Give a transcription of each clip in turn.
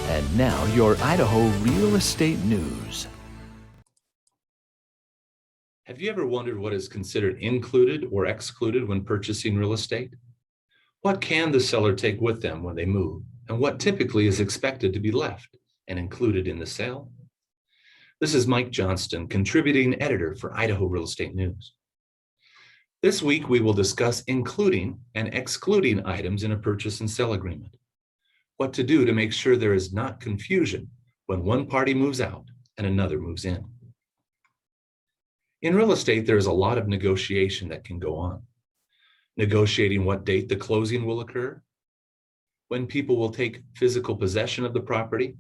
And now your Idaho Real Estate News. Have you ever wondered what is considered included or excluded when purchasing real estate? What can the seller take with them when they move, and what typically is expected to be left and included in the sale? This is Mike Johnston, contributing editor for Idaho Real Estate News. This week, we will discuss including and excluding items in a purchase and sale agreement. What to do to make sure there is not confusion when one party moves out and another moves in. In real estate, there is a lot of negotiation that can go on. Negotiating what date the closing will occur, when people will take physical possession of the property,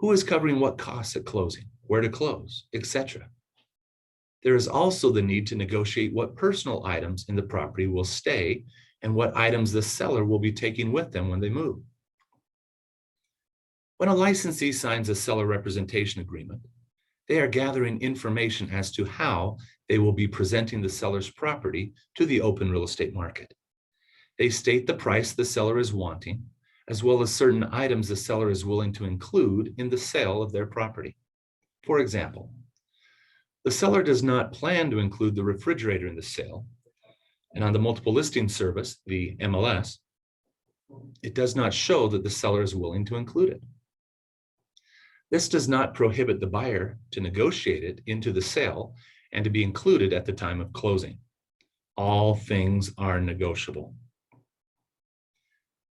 who is covering what costs at closing, where to close, etc. There is also the need to negotiate what personal items in the property will stay and what items the seller will be taking with them when they move. When a licensee signs a seller representation agreement, they are gathering information as to how they will be presenting the seller's property to the open real estate market. They state the price the seller is wanting, as well as certain items the seller is willing to include in the sale of their property. For example, the seller does not plan to include the refrigerator in the sale, and on the multiple listing service, the MLS, it does not show that the seller is willing to include it. This does not prohibit the buyer to negotiate it into the sale and to be included at the time of closing. All things are negotiable.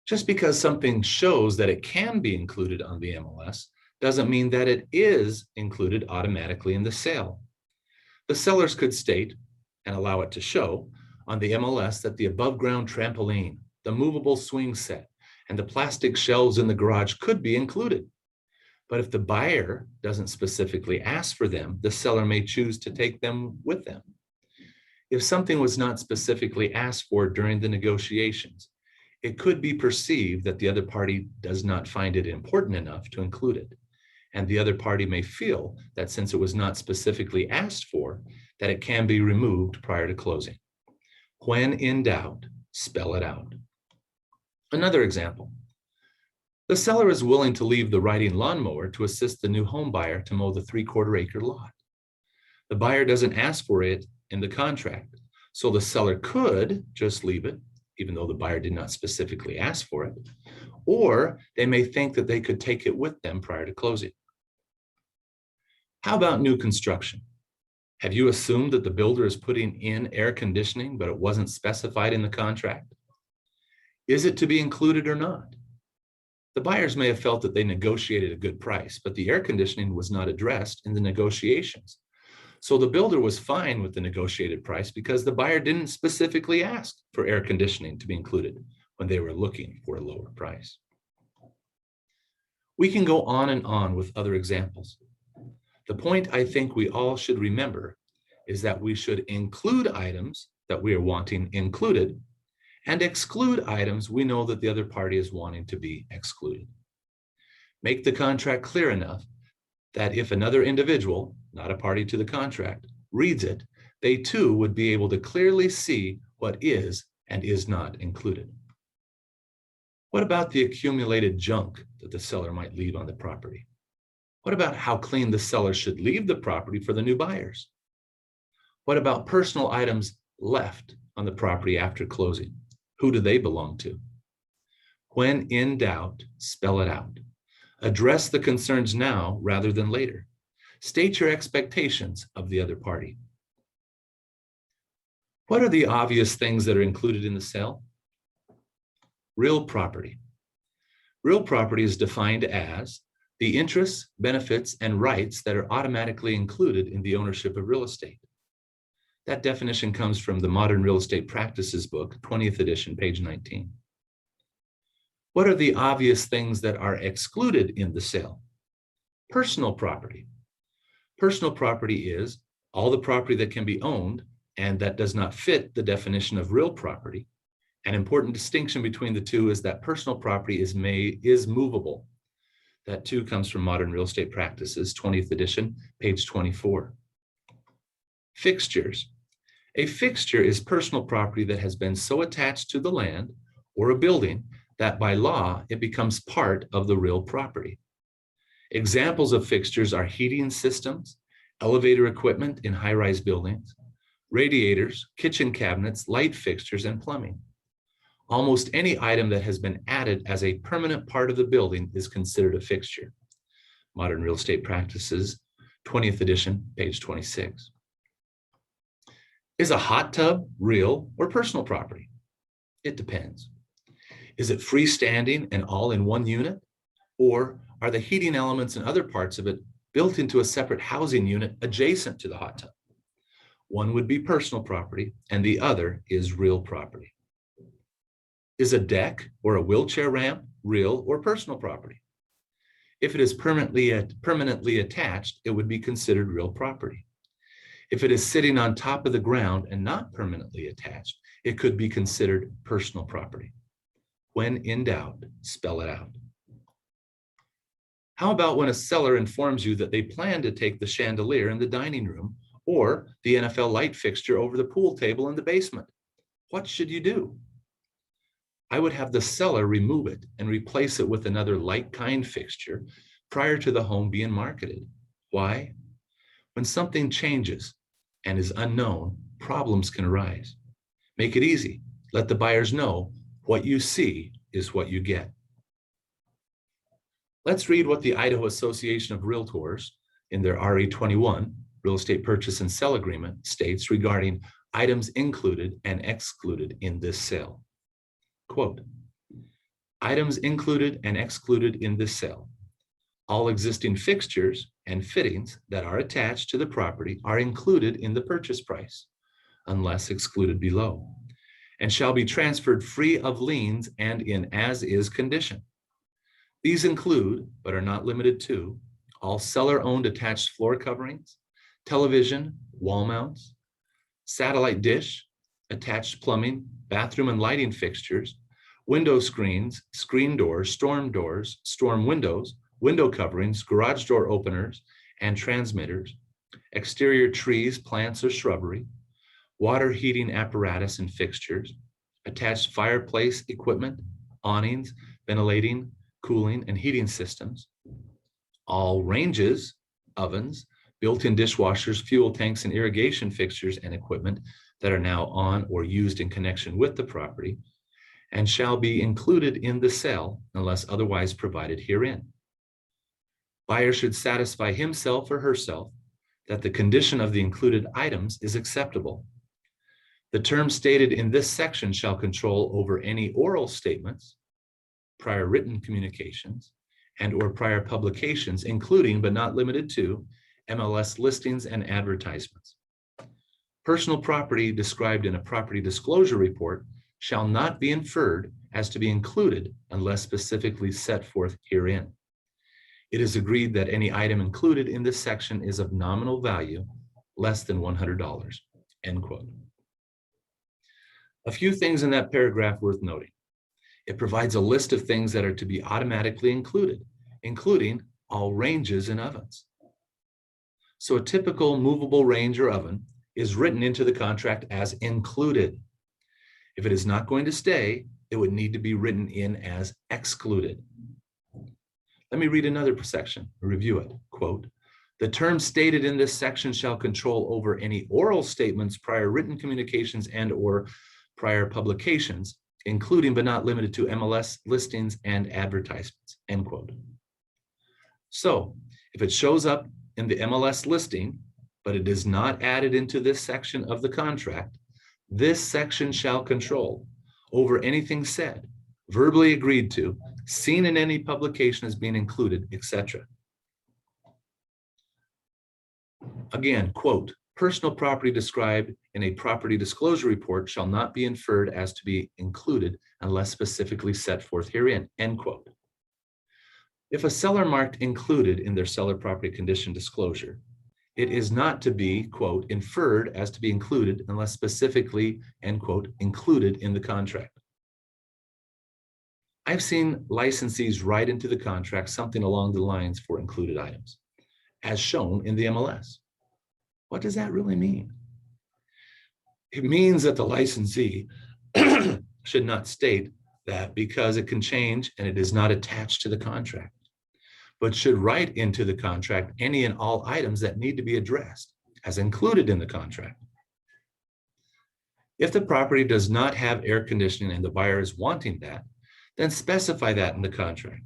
Just because something shows that it can be included on the MLS doesn't mean that it is included automatically in the sale. The sellers could state, and allow it to show, on the MLS that the above-ground trampoline, the movable swing set, and the plastic shelves in the garage could be included. But if the buyer doesn't specifically ask for them, the seller may choose to take them with them. If something was not specifically asked for during the negotiations, it could be perceived that the other party does not find it important enough to include it. And the other party may feel that since it was not specifically asked for, that it can be removed prior to closing. When in doubt, spell it out. Another example. The seller is willing to leave the riding lawnmower to assist the new home buyer to mow the 3/4 acre lot. The buyer doesn't ask for it in the contract, so the seller could just leave it, even though the buyer did not specifically ask for it, or they may think that they could take it with them prior to closing. How about new construction? Have you assumed that the builder is putting in air conditioning, but it wasn't specified in the contract? Is it to be included or not? The buyers may have felt that they negotiated a good price, but the air conditioning was not addressed in the negotiations. So the builder was fine with the negotiated price because the buyer didn't specifically ask for air conditioning to be included when they were looking for a lower price. We can go on and on with other examples. The point I think we all should remember is that we should include items that we are wanting included and exclude items we know that the other party is wanting to be excluded. Make the contract clear enough that if another individual, not a party to the contract, reads it, they too would be able to clearly see what is and is not included. What about the accumulated junk that the seller might leave on the property? What about how clean the seller should leave the property for the new buyers? What about personal items left on the property after closing? Who do they belong to? When in doubt, spell it out. Address the concerns now rather than later. State your expectations of the other party. What are the obvious things that are included in the sale? Real property. Real property is defined as the interests, benefits, and rights that are automatically included in the ownership of real estate. That definition comes from the Modern Real Estate Practices book, 20th edition, page 19. What are the obvious things that are excluded in the sale? Personal property. Personal property is all the property that can be owned and that does not fit the definition of real property. An important distinction between the two is that personal property is movable. That too comes from Modern Real Estate Practices, 20th edition, page 24. Fixtures. A fixture is personal property that has been so attached to the land or a building that by law, it becomes part of the real property. Examples of fixtures are heating systems, elevator equipment in high-rise buildings, radiators, kitchen cabinets, light fixtures, and plumbing. Almost any item that has been added as a permanent part of the building is considered a fixture. Modern Real Estate Practices, 20th edition, page 26. Is a hot tub real or personal property? It depends. Is it freestanding and all in one unit? Or are the heating elements and other parts of it built into a separate housing unit adjacent to the hot tub? One would be personal property and the other is real property. Is a deck or a wheelchair ramp real or personal property? If it is permanently attached, it would be considered real property. If it is sitting on top of the ground and not permanently attached, it could be considered personal property. When in doubt, spell it out. How about when a seller informs you that they plan to take the chandelier in the dining room or the NFL light fixture over the pool table in the basement? What should you do? I would have the seller remove it and replace it with another like kind fixture prior to the home being marketed. Why? When something changes and is unknown, problems can arise. Make it easy. Let the buyers know what you see is what you get. Let's read what the Idaho Association of Realtors in their RE-21, Real Estate Purchase and Sale Agreement, states regarding items included and excluded in this sale. Quote, items included and excluded in this sale. All existing fixtures and fittings that are attached to the property are included in the purchase price, unless excluded below, and shall be transferred free of liens and in as-is condition. These include, but are not limited to, all seller-owned attached floor coverings, television, wall mounts, satellite dish, attached plumbing, bathroom and lighting fixtures, window screens, screen doors, storm windows, window coverings, garage door openers and transmitters, exterior trees, plants or shrubbery, water heating apparatus and fixtures, attached fireplace equipment, awnings, ventilating, cooling and heating systems, all ranges, ovens, built-in dishwashers, fuel tanks and irrigation fixtures and equipment that are now on or used in connection with the property, and shall be included in the sale unless otherwise provided herein. Buyer should satisfy himself or herself that the condition of the included items is acceptable. The terms stated in this section shall control over any oral statements, prior written communications, and or prior publications, including but not limited to MLS listings and advertisements. Personal property described in a property disclosure report shall not be inferred as to be included unless specifically set forth herein. It is agreed that any item included in this section is of nominal value less than $100, end quote. A few things in that paragraph worth noting. It provides a list of things that are to be automatically included, including all ranges and ovens. So a typical movable range or oven is written into the contract as included. If it is not going to stay, it would need to be written in as excluded. Let me read another section, review it. Quote, the terms stated in this section shall control over any oral statements, prior written communications and or prior publications, including but not limited to MLS listings and advertisements, end quote. So if it shows up in the MLS listing, but it is not added into this section of the contract, this section shall control over anything said, verbally agreed to, seen in any publication as being included, etc. Again, quote, personal property described in a property disclosure report shall not be inferred as to be included unless specifically set forth herein, end quote. If a seller marked included in their seller property condition disclosure, it is not to be, quote, inferred as to be included unless specifically, end quote, included in the contract. I've seen licensees write into the contract something along the lines for included items, as shown in the MLS. What does that really mean? It means that the licensee should not state that because it can change and it is not attached to the contract, but should write into the contract any and all items that need to be addressed as included in the contract. If the property does not have air conditioning and the buyer is wanting that, then specify that in the contract.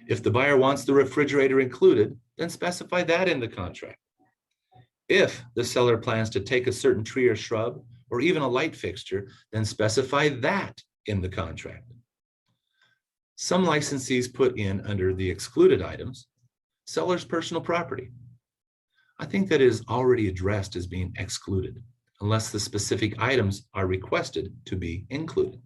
If the buyer wants the refrigerator included, then specify that in the contract. If the seller plans to take a certain tree or shrub or even a light fixture, then specify that in the contract. Some licensees put in under the excluded items, seller's personal property. I think that is already addressed as being excluded, unless the specific items are requested to be included.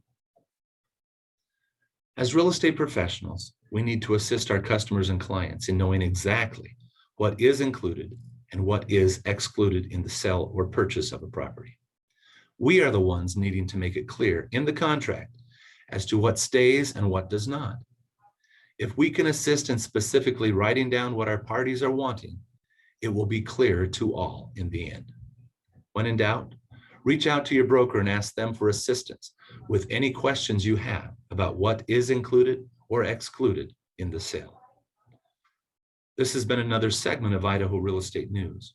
As real estate professionals, we need to assist our customers and clients in knowing exactly what is included and what is excluded in the sale or purchase of a property. We are the ones needing to make it clear in the contract as to what stays and what does not. If we can assist in specifically writing down what our parties are wanting, it will be clear to all in the end. When in doubt, reach out to your broker and ask them for assistance with any questions you have about what is included or excluded in the sale. This has been another segment of Idaho Real Estate News.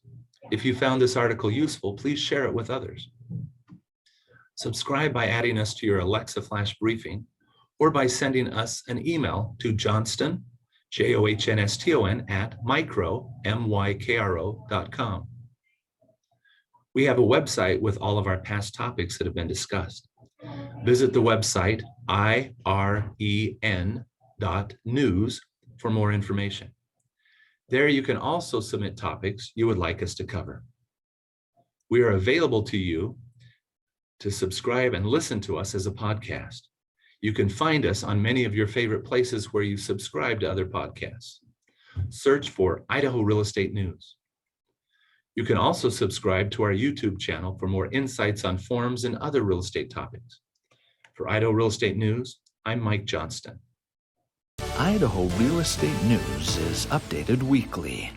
If you found this article useful, please share it with others. Subscribe by adding us to your Alexa Flash Briefing or by sending us an email to Johnston, Johnston, at mykro.com. We have a website with all of our past topics that have been discussed. Visit the website IREN.news for more information. There you can also submit topics you would like us to cover. We are available to you to subscribe and listen to us as a podcast. You can find us on many of your favorite places where you subscribe to other podcasts. Search for Idaho Real Estate News. You can also subscribe to our YouTube channel for more insights on forms and other real estate topics. For Idaho Real Estate News, I'm Mike Johnston. Idaho Real Estate News is updated weekly.